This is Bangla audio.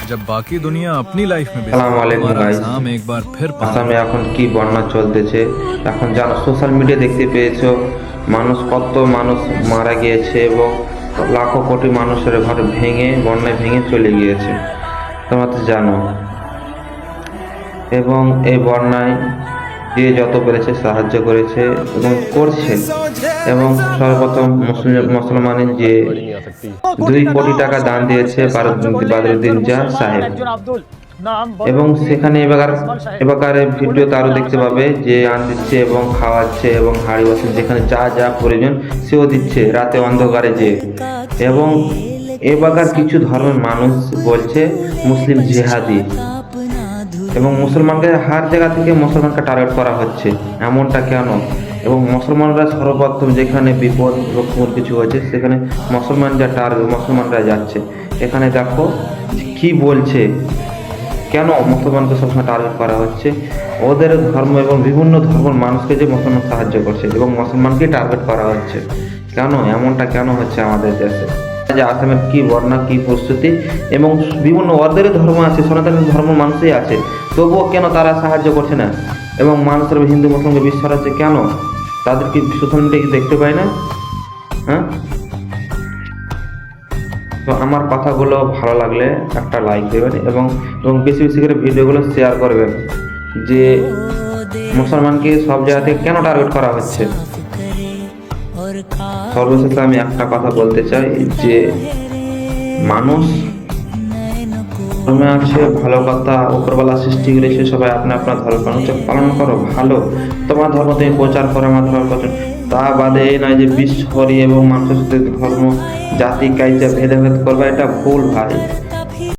जब बाकी दुनिया अपनी लाइफ में আসসালামু আলাইকুম গাইস। आसाम एक बार फिर আসামে এখন কি বন্যা চলতেছে এখন জানো, সোশ্যাল মিডিয়া দেখতে পেয়েছো কত মানুষ মারা গিয়েছে এবং লাখো কোটি মানুষের ঘর বন্যায় ভেঙে চলে গিয়েছে, তোমরা তো জানো। এবং এই বন্যায় যে যত পেরেছে সাহায্য করেছে এবং করছে, এবং সর্বপ্রথম মুসলমানের যে 2 কোটি টাকা দান দিয়েছে বাদরুদ্দিন যা সাহেব। এবং সেখানে এবারে ভিডিওতে আরো দেখতে পাবে যে দিচ্ছে এবং খাওয়াচ্ছে এবং হাড়ি বাসন যেখানে যা যা প্রয়োজন সেও দিচ্ছে রাতে অন্ধকারে যে। এবং এবাকার কিছু ধর্মের মানুষ বলছে মুসলিম জিহাদি, এবং মুসলমানকে হার জায়গা থেকে মুসলমানকে টার্গেট করা হচ্ছে, এমনটা কেন? এবং মুসলমানরা সর্বপ্রথম যেখানে বিপদ কিছু হয়েছে সেখানে মুসলমানরা যাচ্ছে। এখানে দেখো কি বলছে, কেন মুসলমানকে সবসময় টার্গেট করা হচ্ছে? ওদের ধর্ম এবং বিভিন্ন ধর্মের মানুষকে যে মুসলমান সাহায্য করছে এবং মুসলমানকে টার্গেট করা হচ্ছে, কেন এমনটা কেন হচ্ছে আমাদের দেশে? যে আসামের কি বন্যা, কি প্রস্তুতি, এবং বিভিন্ন ওদের ধর্ম আছে, সনাতন ধর্ম মানুষই আছে, তবুও কেন তারা সাহায্য করছে না? এবং মানুষের হিন্দু মুসলমানকে বিশ্বাস আছে কেন? তাদের কি সোশ্যাল মিডিয়া কি দেখতে পায় না? হ্যাঁ, তো আমার কথাগুলো ভালো লাগলে একটা লাইক দেবেন এবং বেশি বেশি করে ভিডিওগুলো শেয়ার করবেন যে মুসলমানকে সব জায়গা থেকে কেন টার্গেট করা হচ্ছে। সর্বশেষে আমি একটা কথা বলতে চাই যে মানুষ ধর্মে আছে, ভালো কথা, উপরওয়ালা সৃষ্টি করেছে, সবাই আপনার ধর্ম পালন করো, ভালো, তোমার ধর্ম তুমি প্রচার করো, আমার ধর্ম প্রচার। তা বাদে এই নয় যে বিশ্বরি এবং মানুষের সাথে ধর্ম জাতি কাইজা ভেদাভেদ করবা, এটা ভুল ভাই।